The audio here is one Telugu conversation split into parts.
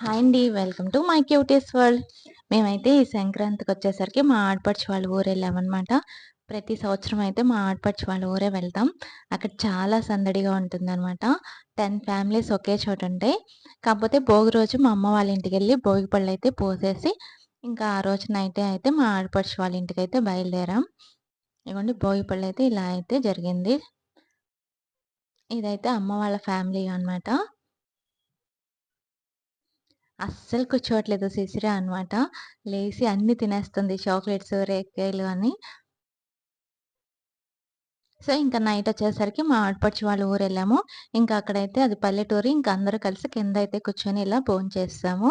హాయ్ అండి. Welcome to my cuties world. మేమైతే ఈ సంక్రాంతికొచ్చేసరికి మా ఆడపడుచు వాళ్ళ ఊరెళ్ళామనమాట. ప్రతి సంవత్సరం అయితే మా ఆడపడుచు వాళ్ళ ఊరే వెళ్తాం. అక్కడ చాలా సందడిగా ఉంటుందనమాట. 10 ఫ్యామిలీస్ ఒకే చోటుంటాయి. కాకపోతే భోగి రోజు మా అమ్మ వాళ్ళ ఇంటికెళ్ళి భోగి పళ్ళైతే పోసేసి, ఇంకా ఆ రోజు నైటే అయితే మా ఆడపడుచు వాళ్ళ ఇంటికైతే బయలుదేరాం. ఇగోండి భోగి పళ్ళైతే ఇలా అయితే జరిగింది. ఇదైతే అమ్మ వాళ్ళ ఫ్యామిలీ అనమాట. అస్సలు కూర్చోవట్లేదు శిశిర అనమాట. లేసి అన్నీ తినేస్తుంది. చాక్లెట్స్, రేగికాయలు అని. సో, ఇంక నైటొచ్చేసరికి మా ఆడపడుచు వాళ్ళ ఊరెళ్ళాము. ఇంకా అక్కడైతే అది పల్లెటూరు. ఇంక అందరూ కలిసి కిందయితే కూర్చొని ఇలా భోంచేసేసాము.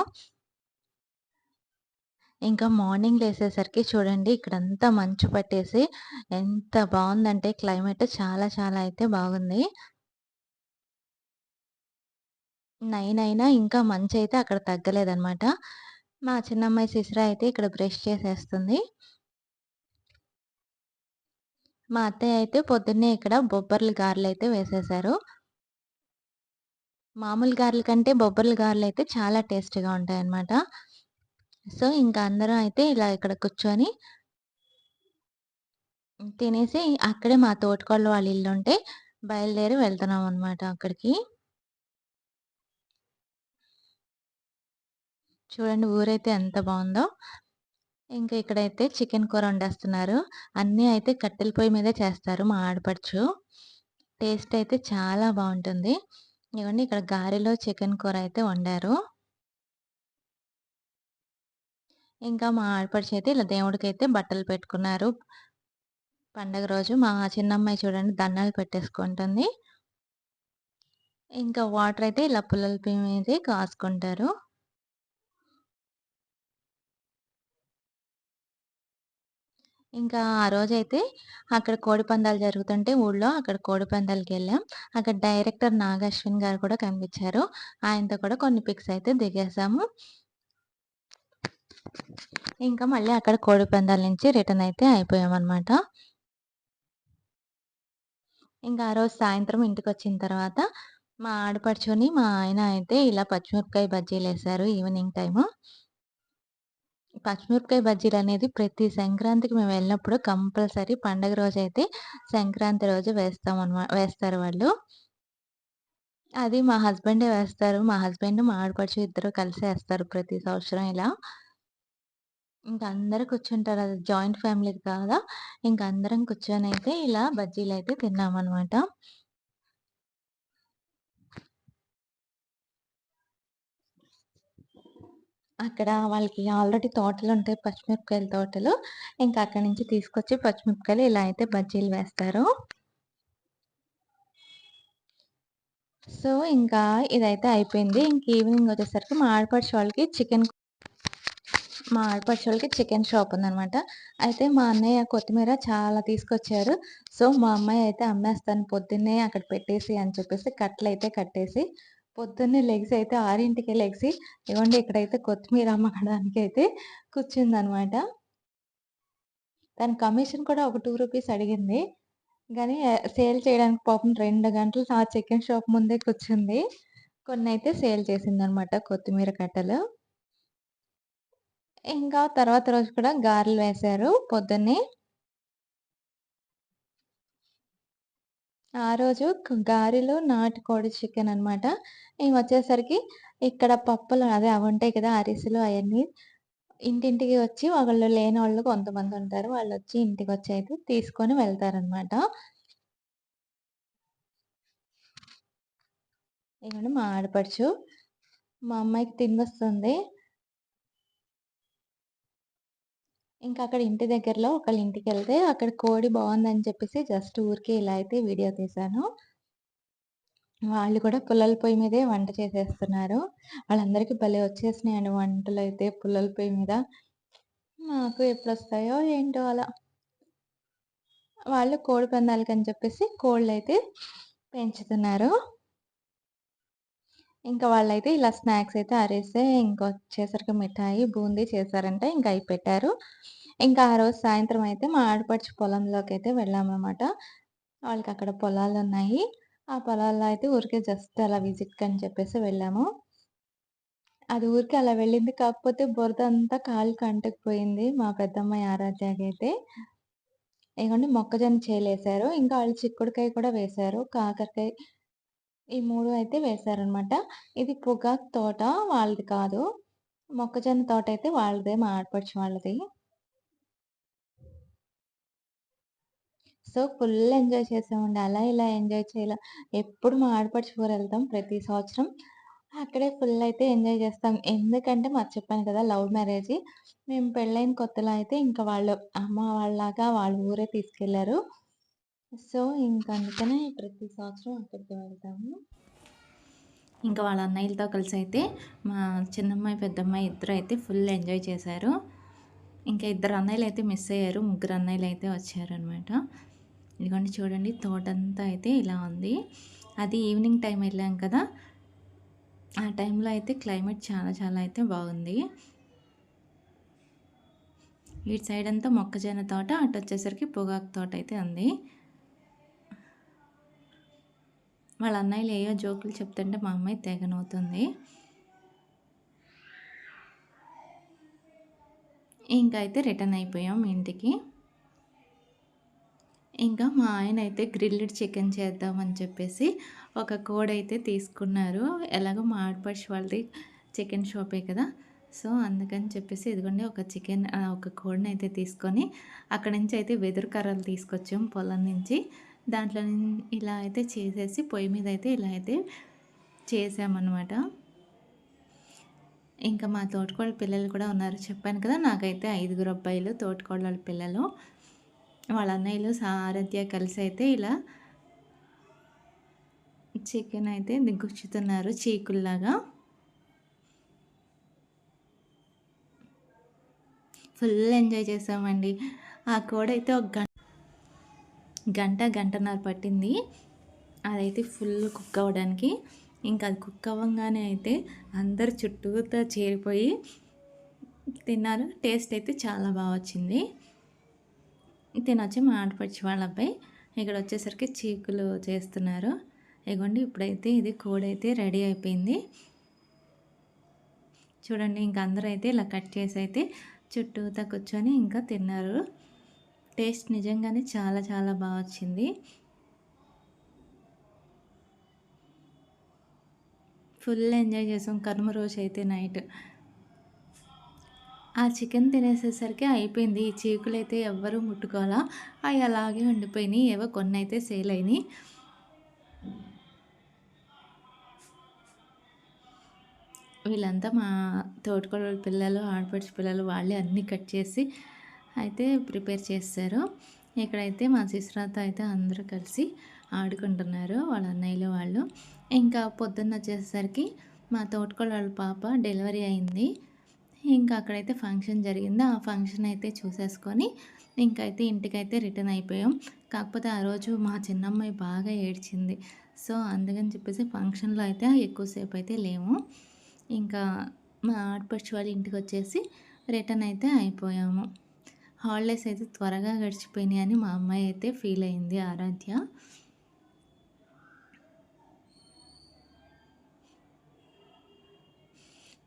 ఇంకా మార్నింగ్ లేసేసరికి చూడండి ఇక్కడంతా మంచు పట్టేసి ఎంత బావుందంటే క్లైమేట్ చాలా చాలా అయితే బాగుంది. 9 అయినా ఇంకా మంచయితే అక్కడ తగ్గలేదనమాట. మా చిన్నమ్మాయి శిశిర అయితే ఇక్కడ బ్రష్ చేసేస్తుంది. మా అత్తయ్య అయితే పొద్దున్నే ఇక్కడ బొబ్బర్లు గారెలైతే వేసేశారు. మామూలు గారెల కంటే బొబ్బర్లు గారెలైతే చాలా టేస్టీగా ఉంటాయన్నమాట. సో, ఇంకా అందరం అయితే ఇలా ఇక్కడ కూర్చొని తినేసి అక్కడే మా తోటికోడలు వాళ్ళ ఇల్లుంటే బయలుదేరి వెళ్తున్నామనమాట అక్కడికి. చూడండి ఊరైతే ఎంత బావుందో. ఇంకా ఇక్కడైతే చికెన్ కూర వండేస్తున్నారు. అన్నీ అయితే కట్టెల పొయ్యి మీదే చేస్తారు మా ఆడపడుచు. టేస్ట్ అయితే చాలా బావుంటుంది. ఇగోండి ఇక్కడ గారెలో చికెన్ కూర అయితే వండారు. ఇంకా మా ఆడపడుచయితే ఇలా దేవుడికైతే బట్టలు పెట్టుకున్నారు. పండగ రోజు మా చిన్నమ్మాయి చూడండి దండాలు పెట్టేసుకుంటుంది. ఇంకా వాటరయితే ఇలా పుల్లల పొయ్యి మీదే కాసుకుంటారు. ఇంకా ఆ రోజైతే అక్కడ కోడిపందాలు జరుగుతుంటే ఊళ్ళో అక్కడ కోడిపందాలకెళ్ళాం. అక్కడ డైరెక్టర్ నాగశ్విన్ గారు కూడా కనిపించారు. ఆయనతో కూడా కొన్ని పిక్స్ అయితే దిగేసాము. ఇంకా మళ్ళీ అక్కడ కోడిపందాల నుంచి రిటర్న్ అయితే అయిపోయామనమాట. ఇంకా ఆ రోజు సాయంత్రం ఇంటికొచ్చిన తర్వాత మా ఆడపడుచుని, మా ఆయన అయితే ఇలా పచ్చిమిరపకాయ బజ్జీలేశారు ఈవినింగ్ టైము. పచ్చిమిరపకాయ బజ్జీలనేది ప్రతి సంక్రాంతికి మేమెళ్ళినప్పుడు కంపల్సరీ పండగ రోజైతే సంక్రాంతి రోజు వేస్తారు వాళ్ళు. అది మా హస్బెండే వేస్తారు. మా హస్బెండ్, మా ఆడపడుచు ఇద్దరు కలిసే ఏస్తారు ప్రతి సంవత్సరం ఇలా. ఇంక అందరూ కూర్చుంటారు. అది జాయింట్ ఫ్యామిలీ కదా! ఇంక అందరం కూర్చొనైతే ఇలా బజ్జీలైతే తిన్నామనమాట. అక్కడ వాళ్ళకి ఆల్రెడీ తోటలుంటాయి పచ్చిమిరపకాయల తోటలు. ఇంకా అక్కడి నుంచి తీసుకొచ్చి పచ్చిమిరపకాయలు ఇలా అయితే బజ్జీలు వేస్తారు. సో, ఇంకా ఇదైతే అయిపోయింది. ఇంక ఈవినింగ్ వచ్చేసరికి మా ఆడపడుచోళ్ళకి చికెన్ షాప్ ఉందనమాట. అయితే మా అన్నయ్య కొత్తిమీర చాలా తీసుకొచ్చారు. సో, మా అమ్మాయి అయితే అమ్మేస్తాను పొద్దున్నే అక్కడ పెట్టేసి అని చెప్పేసి కట్టలైతే కట్టేసి, పొద్దున్నే లెగిసి అయితే 6కే లెగిసి ఇగోండి ఇక్కడైతే కొత్తిమీర అమ్మకడానికైతే కూర్చుందనమాట. తను కమిషన్ కూడా ఒక రూ. 2 అడిగింది. గానీ సేల్ చేయడానికి పాపం 2 గంటలు ఆ చికెన్ షాప్ ముందే కూర్చుంది. కొన్నైతే సేల్ చేసిందనమాట కొత్తిమీర కట్టలు. ఇంకా తర్వాత రోజు కూడా గారెలు వేశారు పొద్దున్నే. ఆ రోజు గారెలు, నాటుకోడి చికెననమాట. ఇవొచ్చేసరికి ఇక్కడ పప్పులు అదే అవుంటాయి కదా! అరిసెలు అయన్నీ ఇంటింటికి వచ్చి ఒకళ్ళు లేనోళ్ళు కొంతమందుంటారు. వాళ్ళొచ్చి ఇంటికొచ్చి అయితే తీసుకొని వెళ్తారనమాట. ఇగోండి మా ఆడపడుచు, మా అమ్మాయికి తినిపిస్తుంది. ఇంకా అక్కడ ఇంటి దగ్గరలో ఒకళ్ళ ఇంటికెళ్తే అక్కడ కోడి బావుందని చెప్పేసి జస్ట్ ఊరికే ఇలా అయితే వీడియో తీశాను. వాళ్ళు కూడా పుల్లల పొయ్యి మీదే వంట చేసేస్తున్నారు. వాళ్ళందరికీ భలే వచ్చేసినాయండి వంటలైతే పుల్లల పొయ్యి మీద. నాకు ఎప్పుడొస్తాయో ఏంటో అలా. వాళ్ళు కోడి పందాలకని చెప్పేసి కోళ్ళైతే పెంచుతున్నారు. ఇంకా వాళ్ళైతే ఇలా స్నాక్స్ అయితే అరిసె, ఇంకొచ్చేసరికి మిఠాయి, బూందీ చేశారంట. ఇంక అయి పెట్టారు. ఇంకా ఆ రోజు సాయంత్రం అయితే మా ఆడపడుచు పొలంలోకైతే వెళ్ళామనమాట. వాళ్ళకక్కడ పొలాలున్నాయి. ఆ పొలాల్లో అయితే ఊరికే జస్ట్ అలా విజిట్‌కని చెప్పేసి వెళ్ళాము. అది ఊరికే అలా వెళ్ళింది. కాకపోతే బురదంతా కాళ్ళకి అంటుకుపోయింది మా పెద్దమ్మాయి ఆరాధ్యకైతే. ఇగోండి మొక్కజొన్న చేలేశారు. ఇంకా ఆళ్ళు చిక్కుడుకాయ కూడా వేశారు. కాకరకాయ ఈ 3 అయితే వేశారనమాట. ఇది పొగాకు తోట వాళ్ళది కాదు. మొక్కజొన్న తోటయితే వాళ్ళదే మా ఆడపడుచు వాళ్ళది. సో, ఫుల్ ఎంజాయ్ చేసామండి. అలా ఇలా ఎంజాయ్ చేయలా. ఎప్పుడు మా ఆడపడుచు ఊరెళ్తాం ప్రతి సంవత్సరం. అక్కడే ఫుల్ అయితే ఎంజాయ్ చేస్తాం. ఎందుకంటే మాది చెప్పాను కదా! Love marriage. మేము పెళ్ళైన కొత్తలో అయితే ఇంక వాళ్ళు అమ్మ వాళ్ళలాగా వాళ్ళ ఊరే తీసుకెళ్లారు. సో, ఇంక అందుకనే ప్రతి సంవత్సరం అక్కడికే వెళ్తాము. ఇంకా వాళ్ళ అన్నయ్యలతో కలిసయితే మా చిన్నమ్మాయి, పెద్దమ్మాయి ఇద్దరైతే ఫుల్ ఎంజాయ్ చేశారు. ఇంకా ఇద్దరు అన్నయ్యలైతే మిస్ అయ్యారు. ముగ్గురు అన్నయ్యలైతే వచ్చారనమాట. ఇదిగోండి చూడండి తోటంతా అయితే ఇలా ఉంది. అది ఈవినింగ్ టైం ఎళ్ళాం కదా! ఆ టైంలో అయితే క్లైమేట్ చాలా చాలా అయితే బాగుంది. ఇటు సైడ్ అంతా మొక్కజొన్న తోట, అటొచ్చేసరికి పొగాకు తోట అయితే ఉంది. వాళ్ళ అన్నయ్యలు ఏయో జోకులు చెప్తుంటే మా అమ్మాయి తెగ నవ్వుతుంది. ఇంకా అయితే రిటర్న్ అయిపోయాం ఇంటికి. ఇంకా మా ఆయనైతే గ్రిల్డ్ చికెన్ చేద్దామని చెప్పేసి ఒక కోడైతే తీసుకున్నారు. ఎలాగో మా ఆడపడుచు వాళ్ళది చికెన్ షాపే కదా! సో, అందుకని చెప్పేసి ఇదిగోండి ఒక కోడినైతే తీసుకొని అక్కడి నుంచి అయితే వెదురు కర్రలు తీసుకొచ్చాం పొలం నుంచి. దాంట్లో ఇలా అయితే చేసేసి పొయ్యి మీద అయితే ఇలా అయితే చేసామనమాట. ఇంకా మా తోటికోడలి పిల్లలు కూడా ఉన్నారు. చెప్పాను కదా! నాకైతే 5 అబ్బాయిలు తోటికోడళ్ళ పిల్లలు. వాళ్ళ అన్నయ్యలు సారథ్య కలిసి అయితే ఇలా చికెన్ అయితే గుచ్చుతున్నారు చీకుల్లాగా. ఫుల్ ఎంజాయ్ చేసామండి. ఆ కోడైతే ఒక గంటన్నర పట్టింది. అదైతే ఫుల్ కుక్ అవ్వడానికి. ఇంకా అది కుక్ అవ్వంగానే అయితే అందరు చుట్టూతా చేరిపోయి తిన్నారు. టేస్ట్ అయితే చాలా బాగా వచ్చింది. తినొచ్చి మా ఆడపడుచు వాళ్ళ అబ్బాయి ఇక్కడ వచ్చేసరికి చీకులు చేస్తున్నారు. ఇగోండి ఇప్పుడైతే ఇది కోడైతే రెడీ అయిపోయింది. చూడండి ఇంక అందరూ అయితే ఇలా కట్ చేసి అయితే చుట్టూతా కూర్చొని ఇంకా తిన్నారు. టేస్ట్ నిజంగానే చాలా చాలా బాగా వచ్చింది. ఫుల్ ఎంజాయ్ చేసాం కనుమ రోజు అయితే నైట్. ఆ చికెన్ తినేసేసరికి అయిపోయింది. ఈ చీకులైతే ఎవ్వరూ ముట్టుకోలా. అయి అలాగే ఉండిపోయినాయి. ఏవో కొన్నైతే సేల్ అయినాయి. వీళ్ళంతా మా తోటికోడలి పిల్లలు, ఆడపడుచు పిల్లలు వాళ్ళే అన్నీ కట్ చేసి అయితే ప్రిపేర్ చేశారు. ఇక్కడైతే మా సిస్టర్‌తో అయితే అందరూ కలిసి ఆడుకుంటున్నారు. వాళ్ళ అన్నయ్యలు వాళ్ళు. ఇంకా పొద్దున్నొచ్చేసరికి మా తోటికోడళ్ళ పాప డెలివరీ అయింది. ఇంకా అక్కడైతే ఫంక్షన్ జరిగింది. ఆ ఫంక్షన్ అయితే చూసేసుకొని ఇంకైతే ఇంటికైతే రిటర్న్ అయిపోయాం. కాకపోతే ఆ రోజు మా చిన్నమ్మాయి బాగా ఏడ్చింది. సో, అందుకని చెప్పేసి ఫంక్షన్‌లో అయితే ఎక్కువసేపు అయితే లేము. ఇంకా మా ఆడపడుచు వాళ్ళ ఇంటికొచ్చేసి రిటర్న్ అయితే అయిపోయాము. హాలిడేస్ అయితే త్వరగా గడిచిపోయినాయని మా అమ్మాయి అయితే ఫీల్ అయింది ఆరాధ్య.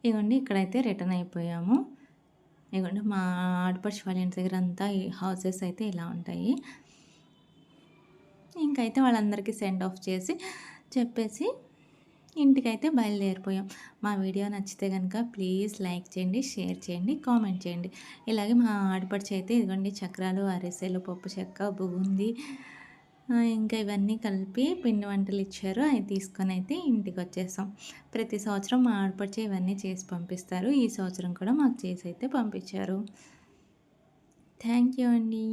ఇగోండి ఇక్కడైతే రిటర్న్ అయిపోయాము. ఇగోండి మా ఆడపడుచు వాళ్ళ ఇంటి దగ్గర అంతా ఈ హౌసెస్ అయితే ఇలా ఉంటాయి. ఇంకైతే వాళ్ళందరికీ సెండ్ ఆఫ్ చేసి చెప్పేసి ఇంటికైతే బయలుదేరిపోయాం. మా వీడియో నచ్చితే కనుక ప్లీజ్ లైక్ చేయండి, షేర్ చేయండి, కామెంట్ చేయండి. ఇలాగే మా ఆడపడుచు అయితే ఇదిగోండి చక్రాలు, అరిసెలు, పప్పు చెక్క, బూందీ ఇంకా ఇవన్నీ కలిపి పిండి వంటలు ఇచ్చారు. అవి తీసుకొని అయితే ఇంటికి వచ్చేసాం. ప్రతి సంవత్సరం మా ఆడపడుచు ఇవన్నీ చేసి పంపిస్తారు. ఈ సంవత్సరం కూడా మాకు చేసి అయితే పంపించారు. థ్యాంక్ యూ అండి.